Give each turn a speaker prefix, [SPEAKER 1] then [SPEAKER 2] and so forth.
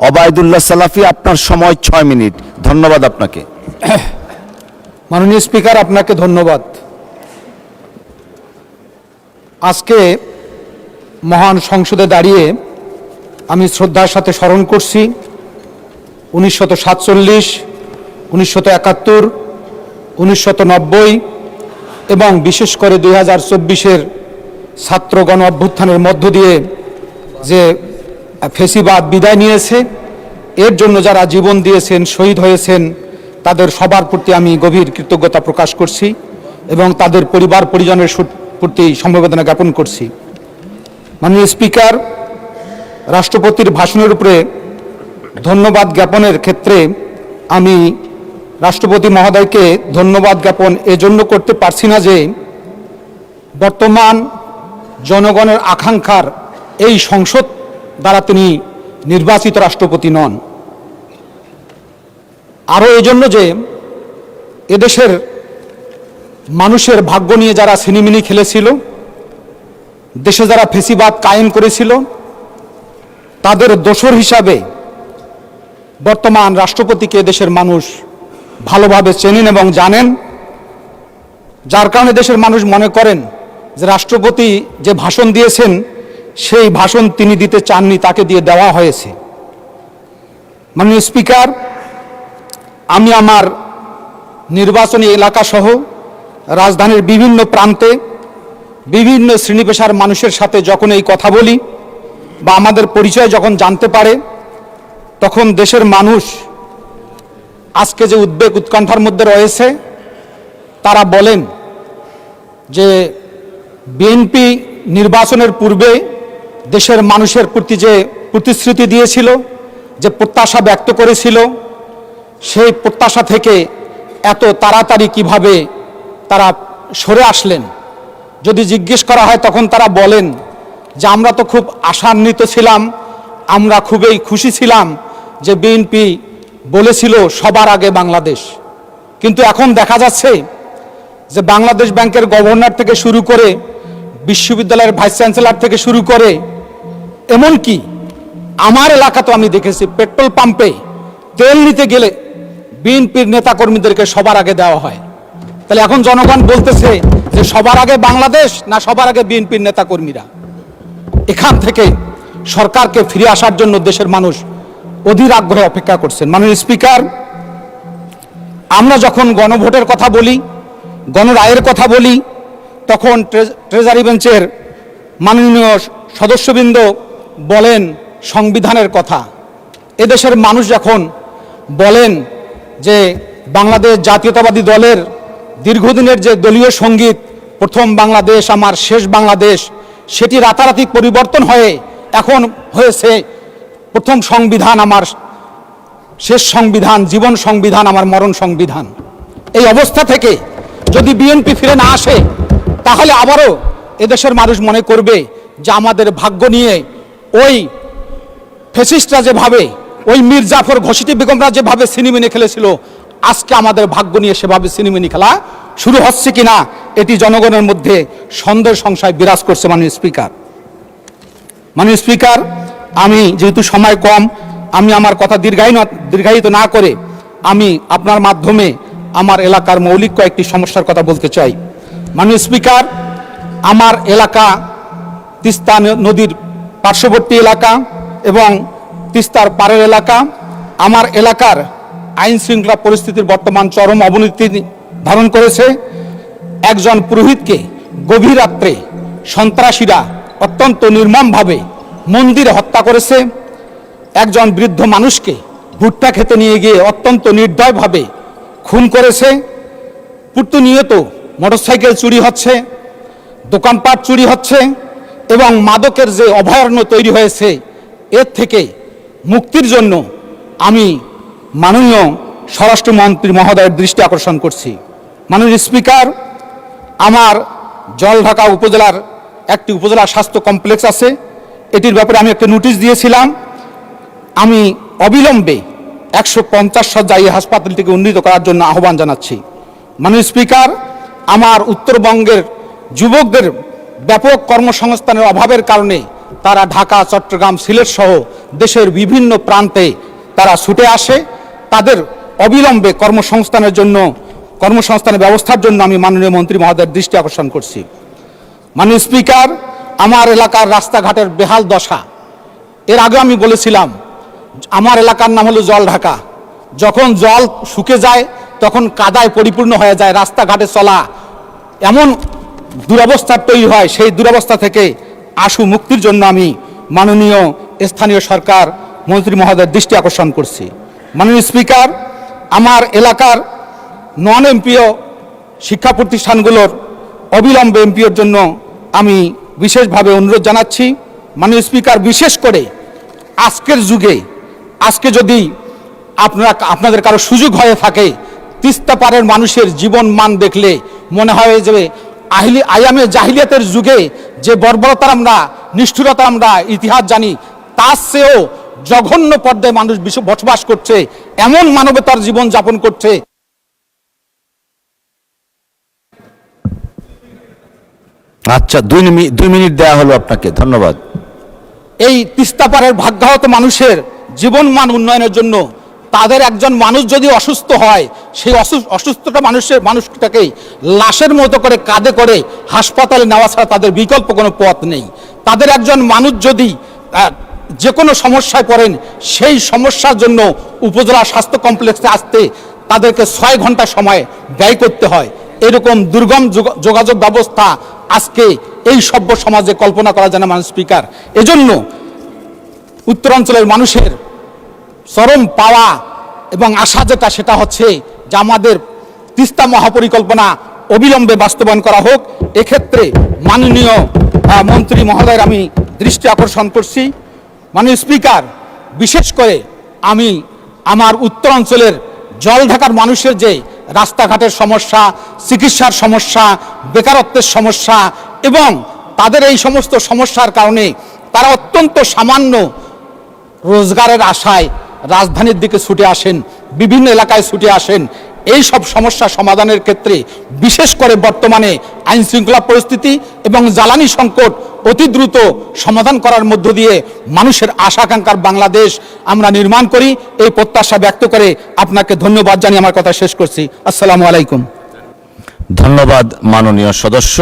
[SPEAKER 1] ওবায়দুল্লাহ সালাফি, আপনার সময় 6 মিনিট। ধন্যবাদ আপনাকে।
[SPEAKER 2] মাননীয় স্পিকার, আপনাকে ধন্যবাদ। আজকে মহান সংসদে দাঁড়িয়ে আমি শ্রদ্ধার সাথে স্মরণ করছি 1947, 1971, 1990 এবং বিশেষ করে 2024-এর ছাত্র গণ অভ্যুত্থানের মধ্য দিয়ে যে ফেসিবাদ বিদায় নিয়েছে, এর জন্য যারা জীবন দিয়েছেন, শহীদ হয়েছেন, তাদের সবার প্রতি আমি গভীর কৃতজ্ঞতা প্রকাশ করছি এবং তাদের পরিবার পরিজনের প্রতি সমবেদনা জ্ঞাপন করছি। মাননীয় স্পিকার, রাষ্ট্রপতির ভাষণের উপরে ধন্যবাদ জ্ঞাপনের ক্ষেত্রে আমি রাষ্ট্রপতি মহোদয়কে ধন্যবাদ জ্ঞাপন এজন্য করতে পারছি না যে বর্তমান জনগণের আকাঙ্ক্ষার এই সংসদ দ্বারা তিনি নির্বাচিত রাষ্ট্রপতি নন, আরও এজন্য যে এদেশের মানুষের ভাগ্য নিয়ে যারা ছিনিমিনি খেলেছিল, দেশে যারা ফেসিবাদ কায়েম করেছিল, তাদের দোসর হিসাবে বর্তমান রাষ্ট্রপতিকে দেশের মানুষ ভালোভাবে চেনেন এবং জানেন, যার কারণে দেশের মানুষ মনে করেন যে রাষ্ট্রপতি যে ভাষণ দিয়েছেন সেই ভাষণ তিনি দিতে চাননি, তাকে দিয়ে দেওয়া হয়েছে। মাননীয় স্পিকার, আমি আমার নির্বাচনী এলাকা সহ রাজধানীর বিভিন্ন প্রান্তে বিভিন্ন শ্রেণী পেশার মানুষের সাথে যখন এই কথা বলি বা আমাদের পরিচয় যখন জানতে পারে, তখন দেশের মানুষ আজকে যে উদ্বেগ উৎকণ্ঠার মধ্যে রয়েছে, তারা বলেন যে বিএনপি নির্বাচনের পূর্বে দেশের মানুষের প্রতি যে প্রতিশ্রুতি দিয়েছিল, যে প্রত্যাশা ব্যক্ত করেছিল, সেই প্রত্যাশা থেকে এত তাড়াতাড়ি কিভাবে তারা সরে আসলেন। যদি জিজ্ঞেস করা হয় তখন তারা বলেন যে আমরা তো খুব আশান্বিত ছিলাম, আমরা খুবই খুশি ছিলাম যে বিএনপি বলেছিল সবার আগে বাংলাদেশ। কিন্তু এখন দেখা যাচ্ছে যে বাংলাদেশ ব্যাংকের গভর্নর থেকে শুরু করে বিশ্ববিদ্যালয়ের ভাইস চ্যান্সেলর থেকে শুরু করে এমনকি আমার এলাকা তো আমি দেখেছি পেট্রোল পাম্পে তেল নিতে গেলে বিএনপির নেতাকর্মীদেরকে সবার আগে দেওয়া হয়। তাহলে এখন জনগণ বলতেছে যে সবার আগে বাংলাদেশ না সবার আগে বিএনপির নেতাকর্মীরা? এখান থেকে সরকারকে ফিরে আসার জন্য দেশের মানুষ অধীর আগ্রহে অপেক্ষা করছেন। মাননীয় স্পিকার, আমরা যখন গণভোটের কথা বলি, গণরায়ের কথা বলি, তখন ট্রেজারি বেঞ্চের মাননীয় সদস্যবৃন্দ বলেন সংবিধানের কথা। এদেশের মানুষ যখন বলেন যে বাংলাদেশ জাতীয়তাবাদী দলের দীর্ঘদিনের যে দলীয় সঙ্গীত প্রথম বাংলাদেশ আমার শেষ বাংলাদেশ, সেটি রাতারাতি পরিবর্তন হয়ে এখন হয়েছে প্রথম সংবিধান আমার শেষ সংবিধান, জীবন সংবিধান আমার মরণ সংবিধান। এই অবস্থা থেকে যদি বিএনপি ফিরে না আসে, তাহলে আবারও এদেশের মানুষ মনে করবে যে আমাদের ভাগ্য নিয়ে ওই ফ্যাসিস্টরা যেভাবে, ওই মীর জাফর ঘসিটি বেগমরা যেভাবে সিনেমিনি খেলেছিল, আজকে আমাদের ভাগ্য নিয়ে সেভাবে সিনেমিনি খেলা শুরু হচ্ছে কিনা, এটি জনগণের মধ্যে সন্দেহ সংশয় বিরাজ করছে। মাননীয় স্পিকার, আমি যেহেতু সময় কম, আমি আমার কথা দীর্ঘায়িত না করে আমি আপনার মাধ্যমে আমার এলাকার মৌলিক কয়েকটি সমস্যার কথা বলতে চাই। মাননীয় স্পিকার, আমার এলাকা তিস্তা নদীর পার্শ্ববর্তী এলাকা এবং তিস্তার পাড়ের এলাকা। আমার এলাকার আইন শৃঙ্খলা পরিস্থিতির বর্তমান চরম অবনতি ধারণ করেছে। একজন পুরোহিতকে গভীর রাত্রে সন্ত্রাসীরা অত্যন্ত নির্মমভাবে মন্দিরে হত্যা করেছে। একজন বৃদ্ধ মানুষকে ভুট্টা খেতে নিয়ে গিয়ে অত্যন্ত নির্দয়ভাবে খুন করেছে। প্রতিনিয়ত মোটরসাইকেল চুরি হচ্ছে, দোকানপাট চুরি হচ্ছে এবং মাদকের যে অভয়ারণ্য তৈরি হয়েছে, এর থেকে মুক্তির জন্য আমি মাননীয় স্বরাষ্ট্রমন্ত্রী মহোদয়ের দৃষ্টি আকর্ষণ করছি। মাননীয় স্পিকার, আমার জলঢাকা উপজেলার একটি উপজেলা স্বাস্থ্য কমপ্লেক্স আছে, এটির ব্যাপারে আমি একটা নোটিশ দিয়েছিলাম। আমি অবিলম্বে 150 শয্যা এই হাসপাতালটিকে উন্নীত করার জন্য আহ্বান জানাচ্ছি। মাননীয় স্পিকার, আমার উত্তরবঙ্গের যুবকদের ব্যাপক কর্মসংস্থানের অভাবের কারণে তারা ঢাকা, চট্টগ্রাম, সিলেট সহ দেশের বিভিন্ন প্রান্তে তারা ছুটে আসে। তাদের অবিলম্বে কর্মসংস্থানের ব্যবস্থার জন্য আমি মাননীয় মন্ত্রী মহোদয়ের দৃষ্টি আকর্ষণ করছি। মাননীয় স্পিকার, আমার এলাকার রাস্তাঘাটের বেহাল দশা, এর আগে আমি বলেছিলাম, আমার এলাকার নাম হলো জলঢাকা। যখন জল শুকে যায় তখন কাদায় পরিপূর্ণ হয়ে যায়, রাস্তাঘাটে চলা এমন দুরবস্থা তৈরি হয়। সেই দুরবস্থা থেকে আশু মুক্তির জন্য আমি মাননীয় স্থানীয় সরকার মন্ত্রী মহোদয়ের দৃষ্টি আকর্ষণ করছি। মাননীয় স্পিকার, আমার এলাকার নন এমপিও শিক্ষা প্রতিষ্ঠানগুলোর অবিলম্বে এমপিওর জন্য আমি বিশেষভাবে অনুরোধ জানাচ্ছি। মাননীয় স্পিকার, বিশেষ করে আজকের যুগে, আজকে যদি আপনাদের কারো সুযোগ হয়ে থাকে, তিস্তা পারের মানুষের জীবন মান দেখলে মনে হয় যে আয়ামে জাহিলিয়াতের যুগে যে বর্বরতা আমরা, নিষ্ঠুরতা আমরা ইতিহাস জানি, তার চেয়েও জঘন্য পর্যায়ে মানুষ বসবাস করছে, এমন মানবতার জীবন যাপন করছে।
[SPEAKER 1] আচ্ছা, 2 মিনিট দেয়া হলো আপনাকে, ধন্যবাদ।
[SPEAKER 2] এই তিস্তা পারের ভাগ্যাহত মানুষের জীবন মান উন্নয়নের জন্য তাদের একজন মানুষ যদি অসুস্থ হয়, সেই অসুস্থটা মানুষটাকে লাশের মতো করে কাঁধে করে হাসপাতালে নেওয়া ছাড়া তাদের বিকল্প কোনো পথ নেই। তাদের একজন মানুষ যদি যে কোনো সমস্যায় পড়েন, সেই সমস্যার জন্য উপজেলা স্বাস্থ্য কমপ্লেক্সে আসতে তাদেরকে 6 ঘন্টা সময় ব্যয় করতে হয়। এরকম দুর্গম যোগাযোগ ব্যবস্থা আজকে এই সভ্য সমাজে কল্পনা করা যায় না। মাননীয় স্পিকার, এজন্য উত্তরাঞ্চলের মানুষের চরম পাওয়া এবং আশা যেটা, সেটা হচ্ছে যে আমাদের তিস্তা মহাপরিকল্পনা অবিলম্বে বাস্তবায়ন করা হোক। এক্ষেত্রে মাননীয় মন্ত্রী মহোদয়ের আমি দৃষ্টি আকর্ষণ করছি। মাননীয় স্পিকার, বিশেষ করে আমি আমার উত্তরাঞ্চলের জলঢাকার মানুষের যে রাস্তাঘাটের সমস্যা, চিকিৎসার সমস্যা, বেকারত্বের সমস্যা এবং তাদের এই সমস্ত সমস্যার কারণে তারা অত্যন্ত সামান্য রোজগারের আশায় রাজধানীর দিকে ছুটে আসেন, বিভিন্ন এলাকায় ছুটে আসেন। এই সব সমস্যা সমাধানের ক্ষেত্রে বিশেষ করে বর্তমানে আইন শৃঙ্খলা পরিস্থিতি এবং জ্বালানি সংকট অতি দ্রুত সমাধান করার মধ্য দিয়ে মানুষের আশা আকাঙ্ক্ষার বাংলাদেশ আমরা নির্মাণ করি, এই প্রত্যাশা ব্যক্ত করে আপনাকে ধন্যবাদ জানিয়ে আমার কথা শেষ করছি। আসসালামু আলাইকুম।
[SPEAKER 1] ধন্যবাদ মাননীয় সদস্য।